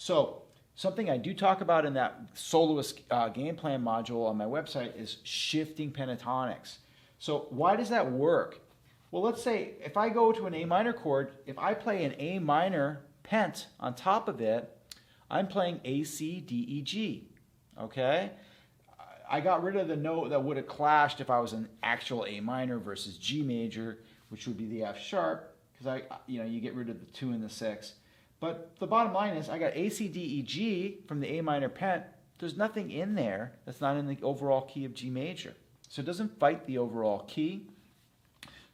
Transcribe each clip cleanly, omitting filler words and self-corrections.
So something I do talk about in that soloist game plan module on my website is shifting pentatonics. So why does that work? Well, let's say if I go to an A minor chord, if I play an A minor pent on top of it, I'm playing A, C, D, E, G, okay? I got rid of the note that would have clashed if I was an actual A minor versus G major, which would be the F sharp, because you get rid of the 2 and the 6. But the bottom line is I got A, C, D, E, G from the A minor pent. There's nothing in there that's not in the overall key of G major. So it doesn't fight the overall key.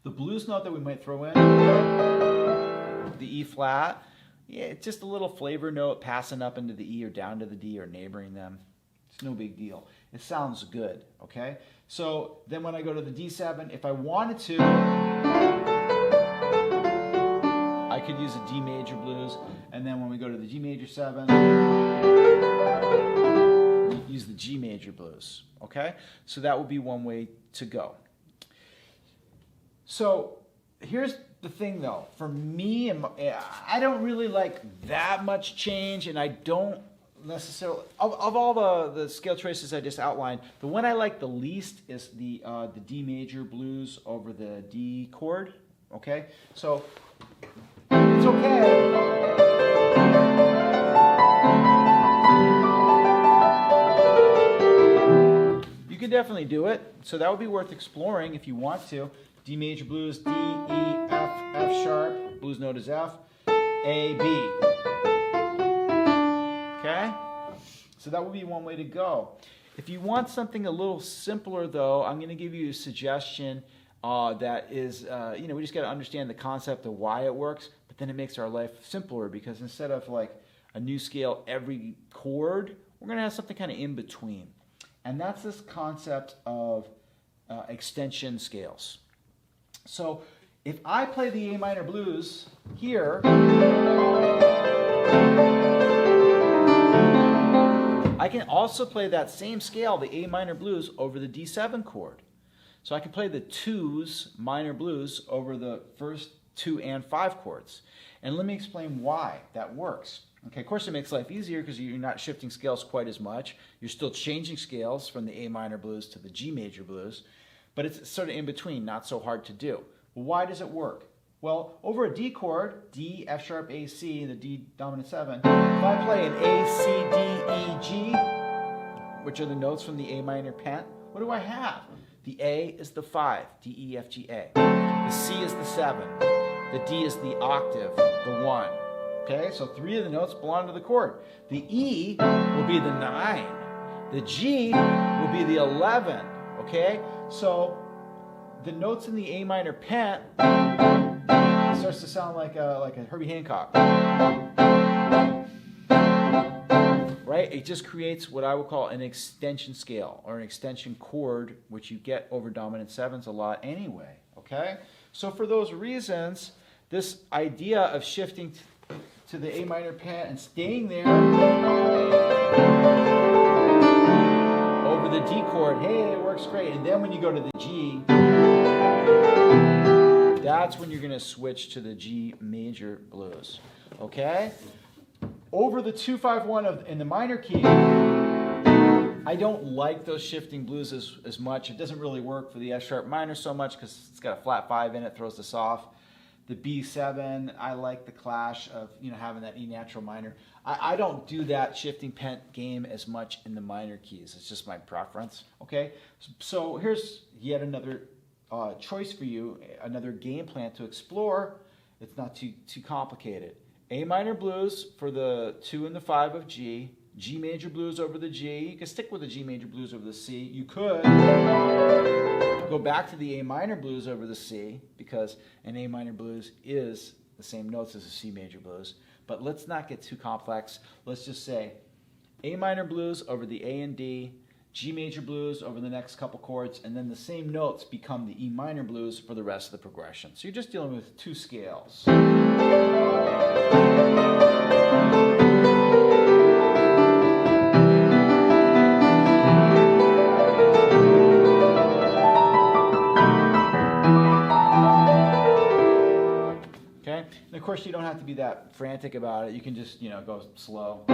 The blues note that we might throw in, the E flat, yeah, it's just a little flavor note passing up into the E or down to the D or neighboring them. It's no big deal. It sounds good, okay? So then when I go to the D7, if I wanted to, I could use a D major blues, and then when we go to the G major 7, use the G major blues, okay? So that would be one way to go. So here's the thing though, for me, I don't really like that much change, and I don't necessarily, of all the scale choices I just outlined, the one I like the least is the D major blues over the D chord, okay? So it's okay. You can definitely do it, so that would be worth exploring if you want to. D major blues, D, E, F, F sharp, blues note is F, A, B. Okay? So that would be one way to go. If you want something a little simpler though, I'm going to give you a suggestion that is, we just got to understand the concept of why it works, but then it makes our life simpler because instead of like a new scale every chord, we're going to have something kind of in between. And that's this concept of extension scales. So if I play the A minor blues here, I can also play that same scale, the A minor blues, over the D7 chord. So I can play the 2s minor blues over the first 2 and 5 chords. And let me explain why that works. Okay, of course it makes life easier because you're not shifting scales quite as much. You're still changing scales from the A minor blues to the G major blues, but it's sort of in between, not so hard to do. Well, why does it work? Well, over a D chord, D, F sharp, A, C, the D dominant 7, if I play an A, C, D, E, G, which are the notes from the A minor pent, what do I have? The A is the 5, D, E, F, G, A. The C is the 7. The D is the octave, the 1. Okay, so 3 of the notes belong to the chord. The E will be the 9. The G will be the 11. Okay, so the notes in the A minor pent starts to sound like a Herbie Hancock. Right? It just creates what I would call an extension scale or an extension chord, which you get over dominant 7s a lot anyway. Okay? So for those reasons, this idea of shifting to the A minor pent and staying there over the D chord, hey, it works great. And then when you go to the G, that's when you're going to switch to the G major blues. Okay? Over the 2-5-1 in the minor key, I don't like those shifting blues as much. It doesn't really work for the F sharp minor so much because it's got a flat 5 in it, throws this off. The B7, I like the clash of having that E natural minor. I don't do that shifting pent game as much in the minor keys. It's just my preference. Okay, so here's yet another choice for you, another game plan to explore. It's not too complicated. A minor blues for the 2 and the 5 of G. G major blues over the G. You can stick with the G major blues over the C. You could go back to the A minor blues over the C because an A minor blues is the same notes as a C major blues. But let's not get too complex. Let's just say A minor blues over the A and D, G major blues over the next couple chords, and then the same notes become the E minor blues for the rest of the progression. So you're just dealing with 2 scales. course, you don't have to be that frantic about it. You can just, you know, go slow.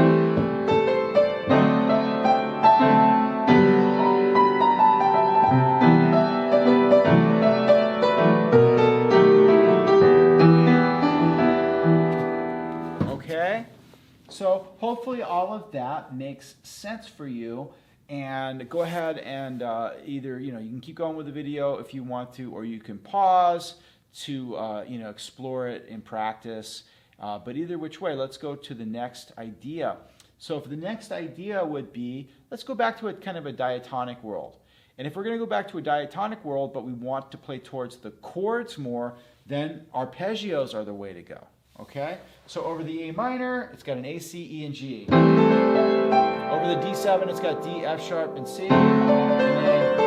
Okay? So hopefully all of that makes sense for you. And go ahead and either, you know, you can keep going with the video if you want to, or you can pause to, you know, explore it in practice. But either which way, let's go to the next idea. So if the next idea would be, let's go back to a kind of a diatonic world. And if we're going to go back to a diatonic world, but we want to play towards the chords more, then arpeggios are the way to go. Okay? So over the A minor, it's got an A, C, E, and G. Over the D7, it's got D, F sharp, and C. And then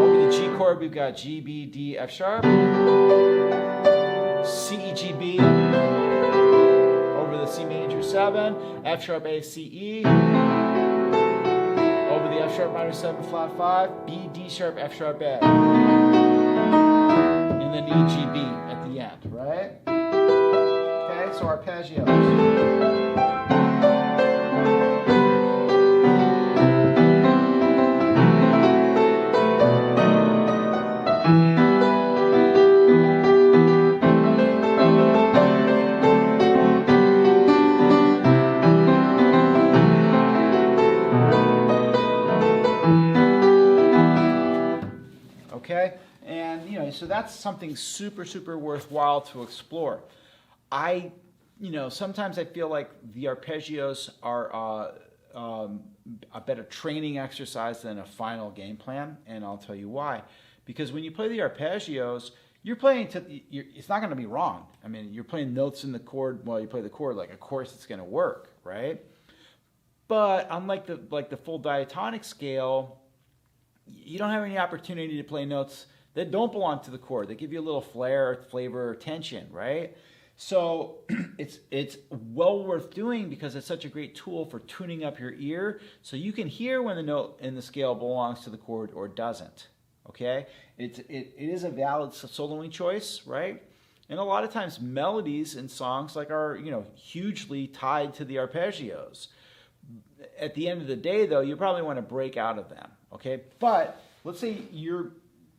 over the G chord, we've got G, B, D, F sharp. C, E, G, B. Over the C major 7, F sharp, A, C, E. Over the F sharp minor 7, flat 5, B, D sharp, F sharp, A. And then E, G, B at the end, right? Okay, so arpeggios. Okay, and you know, so that's something super, super worthwhile to explore. You know, sometimes I feel like the arpeggios are a better training exercise than a final game plan, and I'll tell you why. Because when you play the arpeggios, you're playing it's not going to be wrong. I mean, you're playing notes in the chord while you play the chord. Like, of course, it's going to work, right? But unlike the full diatonic scale, you don't have any opportunity to play notes that don't belong to the chord. They give you a little flair, flavor, or tension, right? So it's well worth doing because it's such a great tool for tuning up your ear so you can hear when the note in the scale belongs to the chord or doesn't, okay? It is a valid soloing choice, right? And a lot of times melodies in songs are, you know, hugely tied to the arpeggios. At the end of the day, though, you probably want to break out of them, okay? But let's say your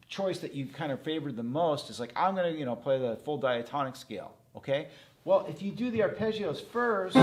choice that you kind of favored the most is like, I'm going to, you know, play the full diatonic scale, okay? Well, if you do the arpeggios first,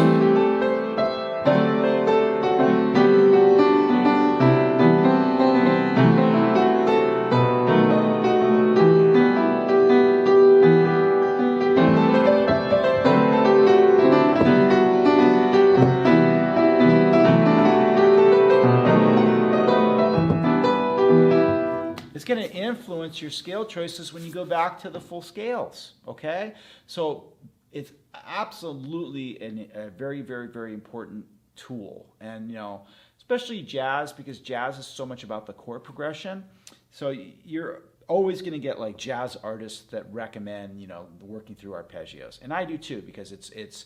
it's going to influence your scale choices when you go back to the full scales, okay? So it's absolutely a very, very, very important tool. And, you know, especially jazz, because jazz is so much about the chord progression. So you're always going to get like jazz artists that recommend, you know, working through arpeggios. And I do too, because it's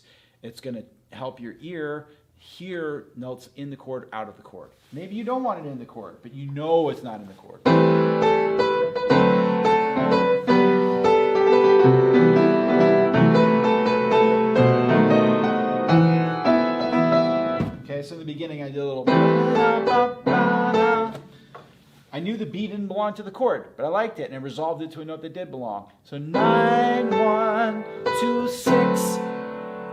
going to help your ear hear notes in the chord, out of the chord. Maybe you don't want it in the chord, but you know it's not in the chord. Okay, so in the beginning I did a little... I knew the beat didn't belong to the chord, but I liked it and I resolved it to a note that did belong. So 9, 1, 2, 6,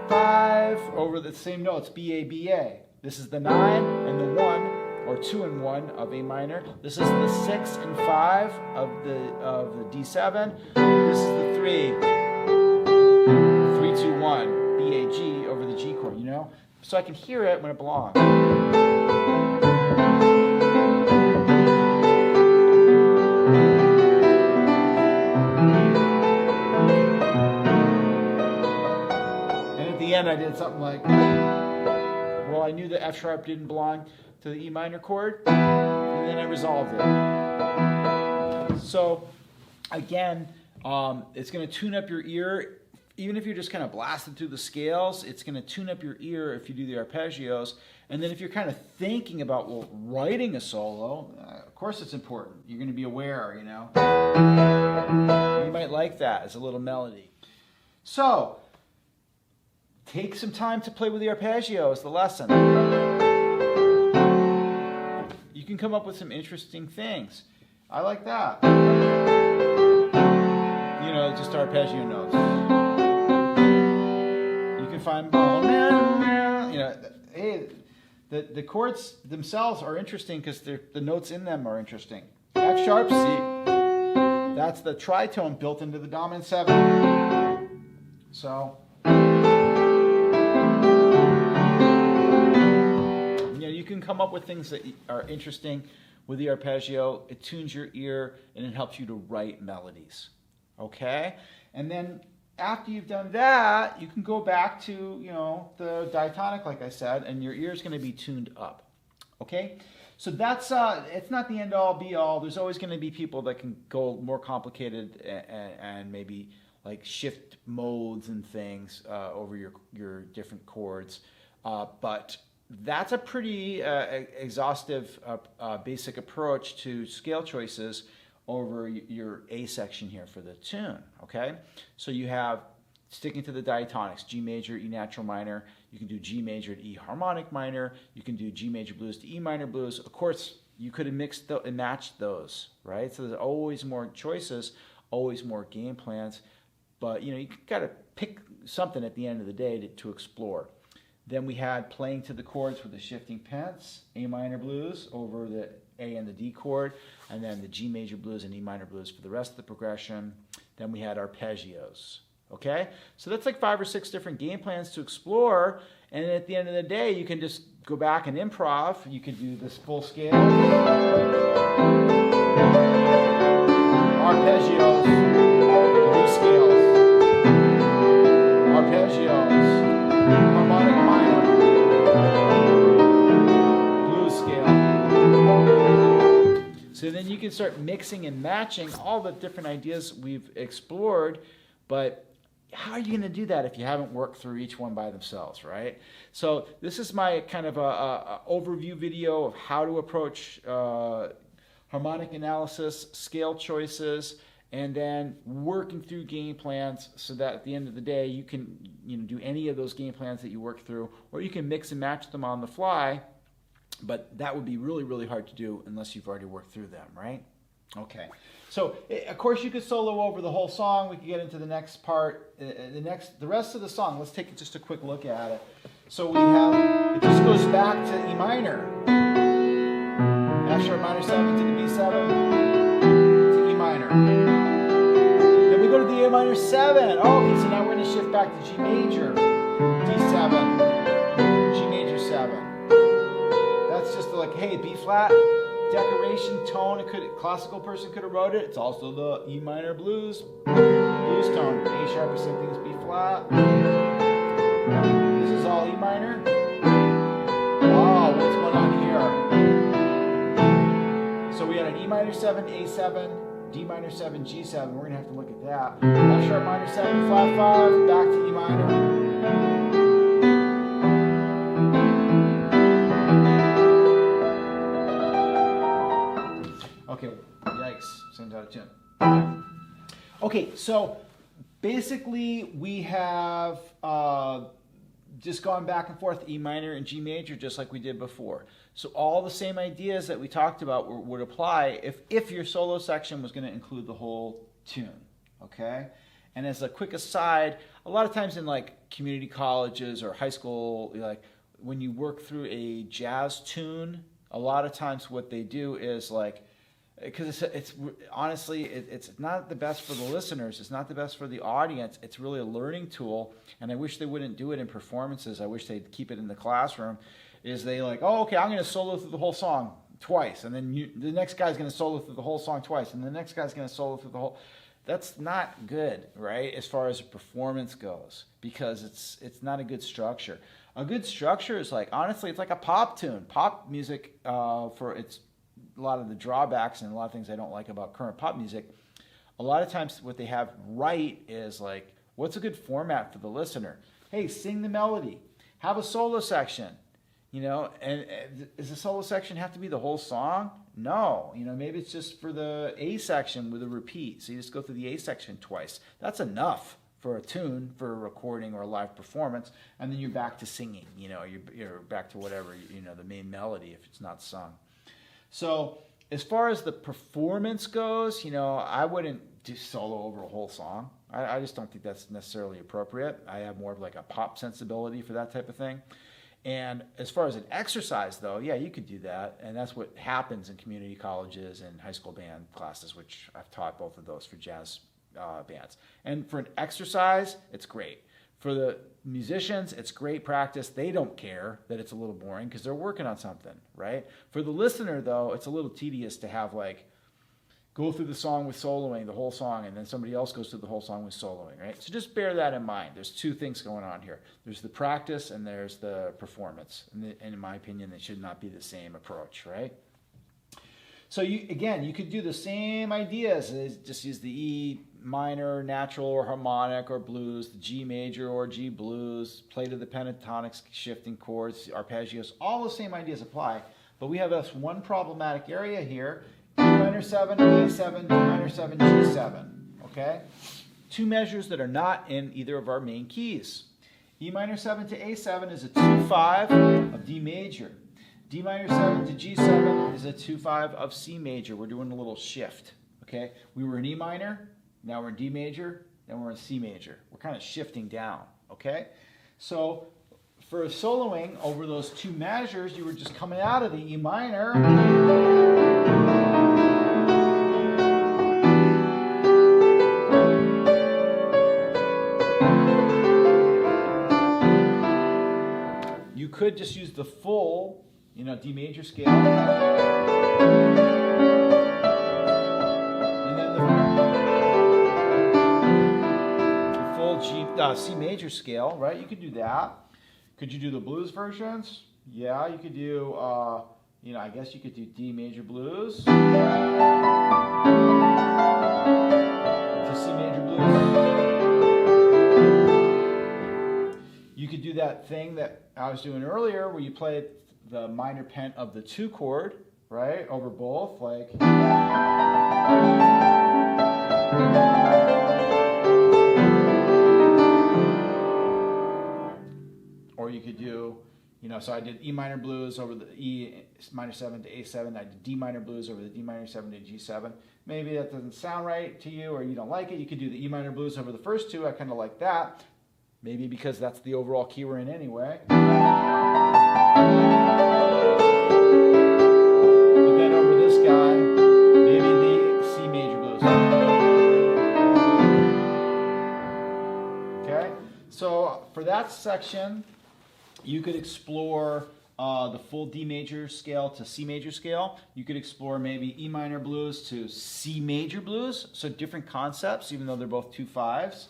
5, over the same notes, B, A, B, A. This is the 9 and the 1, or 2 and 1 of A minor. This is the 6 and 5 of the D7. This is the 3, 3, 2, 1, B, A, G over the G chord, you know? So I can hear it when it belongs. I did something like, well, I knew the F sharp didn't belong to the E minor chord, and then I resolved it. So again, it's going to tune up your ear. Even if you're just kind of blasted through the scales, it's going to tune up your ear if you do the arpeggios. And then if you're kind of thinking about, well, writing a solo, of course it's important. You're going to be aware, you know. You might like that as a little melody. So, take some time to play with the arpeggios, the lesson. You can come up with some interesting things. I like that. You know, just arpeggio notes. You can find, you know, hey, the chords themselves are interesting because the notes in them are interesting. F sharp, C. That's the tritone built into the dominant 7. So, you know, you can come up with things that are interesting with the arpeggio. It tunes your ear and it helps you to write melodies. Okay? And then after you've done that, you can go back to, you know, the diatonic, like I said, and your ear's going to be tuned up. Okay? So that's, it's not the end all be all. There's always going to be people that can go more complicated and maybe like shift modes and things over your different chords. But that's a pretty exhaustive basic approach to scale choices over your A section here for the tune, okay? So you have, sticking to the diatonics, G major, E natural minor. You can do G major to E harmonic minor. You can do G major blues to E minor blues. Of course, you could have mixed and matched those, right? So there's always more choices, always more game plans. But, you know, you got to pick something at the end of the day to explore. Then we had playing to the chords with the shifting pents, A minor blues over the A and the D chord, and then the G major blues and E minor blues for the rest of the progression. Then we had arpeggios. Okay? So that's like 5 or 6 different game plans to explore, and at the end of the day, you can just go back and improv. You can do this full scale. Arpeggios, blue scales, arpeggios, harmonic minor, blues scale. So then you can start mixing and matching all the different ideas we've explored, but how are you going to do that if you haven't worked through each one by themselves, right? So this is my kind of a overview video of how to approach harmonic analysis, scale choices, and then working through game plans so that at the end of the day you can, you know, do any of those game plans that you work through, or you can mix and match them on the fly, but that would be really, really hard to do unless you've already worked through them, right? Okay. So, of course, you could solo over the whole song. We could get into the next part, the rest of the song. Let's take just a quick look at it. So we have, it just goes back to E minor. F sharp minor 7 to the B7 to E minor. Then we go to the A minor 7. Oh, okay, so now we're going to shift back to G major. D7, G major 7. That's just like, hey, B flat. Decoration tone, classical person could have wrote it. It's also the E minor blues tone. A sharp is same thing as B flat. This is all E minor. Wow, what's going on here? So we had an E minor 7, A7, D minor 7, G7. We're gonna have to look at that. F sharp minor 7, flat 5, back to E minor. Okay, yikes, sounds out of tune. Okay, so basically we have just gone back and forth E minor and G major just like we did before. So all the same ideas that we talked about would apply if your solo section was going to include the whole tune, okay? And as a quick aside, a lot of times in like community colleges or high school, like when you work through a jazz tune, a lot of times what they do is like, because it's honestly, it's not the best for the listeners. It's not the best for the audience. It's really a learning tool, and I wish they wouldn't do it in performances. I wish they'd keep it in the classroom. Is they like, oh, okay, I'm going to solo through the whole song twice, and then the next guy's going to solo through the whole song twice, and the next guy's going to solo through the whole. That's not good, right? As far as a performance goes, because it's not a good structure. A good structure is like, honestly, it's like a pop tune. Pop music, for its a lot of the drawbacks and a lot of things I don't like about current pop music, a lot of times what they have right is like, what's a good format for the listener? Hey, sing the melody. Have a solo section. You know, and does the solo section have to be the whole song? No. You know, maybe it's just for the A section with a repeat. So you just go through the A section twice. That's enough for a tune, for a recording or a live performance, and then you're back to singing. You know, you're back to whatever, you know, the main melody if it's not sung. So as far as the performance goes, you know, I wouldn't do solo over a whole song. I just don't think that's necessarily appropriate. I have more of like a pop sensibility for that type of thing. And as far as an exercise, though, yeah, you could do that. And that's what happens in community colleges and high school band classes, which I've taught both of those for jazz bands. And for an exercise, it's great. For the musicians, it's great practice. They don't care that it's a little boring because they're working on something, right? For the listener, though, it's a little tedious to have like go through the song with soloing, the whole song, and then somebody else goes through the whole song with soloing, right? So just bear that in mind. There's two things going on here. There's the practice and there's the performance. And in my opinion, they should not be the same approach, right? So you could do the same ideas. Just use the E minor, natural, or harmonic, or blues, the G major or G blues, play to the Pentatonix shifting chords, arpeggios, all the same ideas apply. But we have this one problematic area here. E minor 7, A7, D minor 7, G7, okay? Two measures that are not in either of our main keys. E minor 7 to A7 is a 2-5 of D major. D minor 7 to G7 is a 2-5 of C major. We're doing a little shift, okay? We were in E minor, now we're in D major, then we're in C major. We're kind of shifting down, okay? So for soloing over those two measures, you were just coming out of the E minor. You could just use the full, you know, D major scale. And then the full C major scale, right? You could do that. Could you do the blues versions? Yeah, you could do, you know, I guess you could do D major blues to C major blues. You could do that thing that I was doing earlier where you play the minor pent of the 2 chord, right, over both, like. Or you could do, you know, so I did E minor blues over the E minor 7 to A7. I did D minor blues over the D minor 7 to G7. Maybe that doesn't sound right to you or you don't like it. You could do the E minor blues over the first two. I kind of like that. Maybe because that's the overall key we're in anyway. But then over this guy, maybe the C major blues. Okay? So for that section, you could explore the full D major scale to C major scale. You could explore maybe E minor blues to C major blues. So different concepts, even though they're both 2-5s.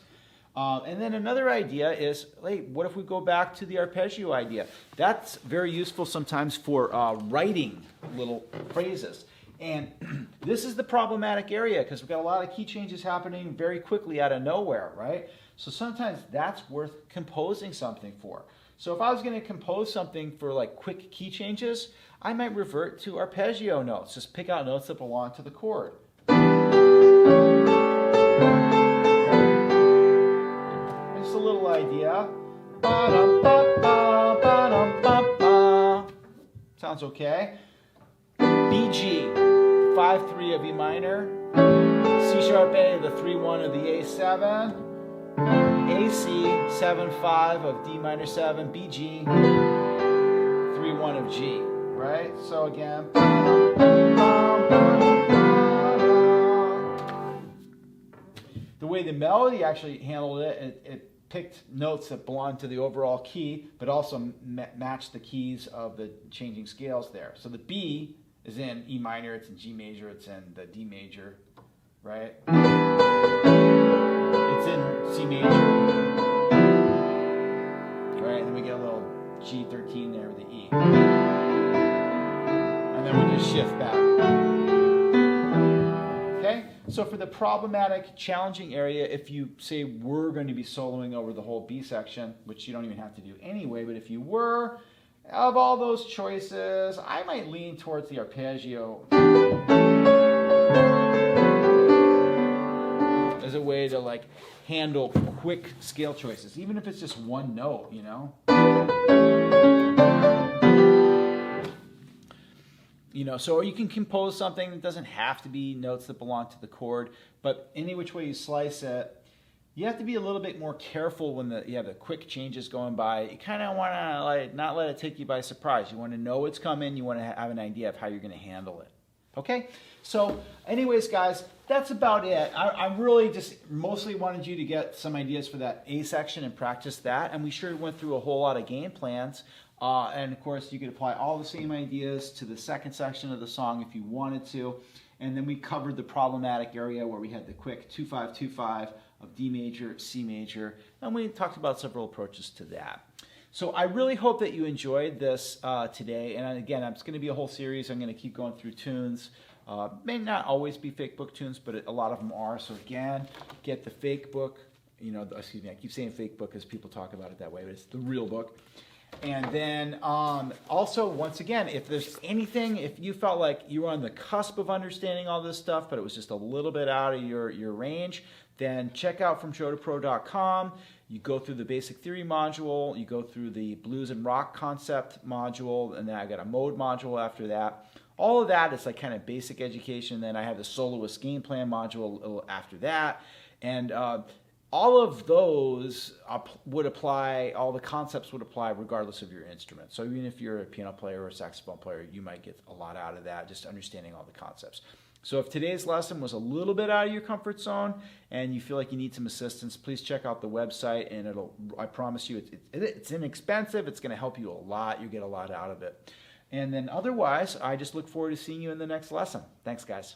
And then another idea is, hey, what if we go back to the arpeggio idea? That's very useful sometimes for writing little phrases. And this is the problematic area because we've got a lot of key changes happening very quickly out of nowhere, right? So sometimes that's worth composing something for. So if I was going to compose something for like quick key changes, I might revert to arpeggio notes. Just pick out notes that belong to the chord. Just a little idea. Sounds okay. BG, 5-3 of E minor. C sharp A, the 3-1 of the A7. AC, 7-5 of D minor 7, BG, 3-1 of G, right? So again. The way the melody actually handled it, it picked notes that belonged to the overall key, but also matched the keys of the changing scales there. So the B is in E minor, it's in G major, it's in the D major, right? It's in C major, right? And then we get a little G13 there with the E. And then we just shift back. Okay? So for the problematic, challenging area, if you say we're going to be soloing over the whole B section, which you don't even have to do anyway, but if you were, of all those choices, I might lean towards the arpeggio as a way way to like handle quick scale choices, even if it's just one note, you know. You know, so you can compose something that doesn't have to be notes that belong to the chord, but any which way you slice it, you have to be a little bit more careful when you have the quick changes going by. You kind of want to like not let it take you by surprise. You want to know it's coming. You want to have an idea of how you're going to handle it. Okay? So anyways, guys, that's about it. I really just mostly wanted you to get some ideas for that A section and practice that. And we sure went through a whole lot of game plans. And of course, you could apply all the same ideas to the second section of the song if you wanted to. And then we covered the problematic area where we had the quick 2-5-2-5 of D major, C major, and we talked about several approaches to that. So I really hope that you enjoyed this today. And again, it's going to be a whole series. I'm going to keep going through tunes. May not always be fake book tunes, but a lot of them are. So again, get the fake book. You know, excuse me, I keep saying fake book because people talk about it that way, but it's the real book. And then also, once again, if there's anything, if you felt like you were on the cusp of understanding all this stuff, but it was just a little bit out of your range, then check out FromShowToPro.com. You go through the basic theory module, you go through the blues and rock concept module, and then I got a mode module after that. All of that is like kind of basic education. Then I have the soloist game plan module after that. And all of those would apply, all the concepts would apply regardless of your instrument. So even if you're a piano player or a saxophone player, you might get a lot out of that, just understanding all the concepts. So if today's lesson was a little bit out of your comfort zone and you feel like you need some assistance, please check out the website, and I promise you it's inexpensive. It's going to help you a lot. You get a lot out of it. And then otherwise, I just look forward to seeing you in the next lesson. Thanks, guys.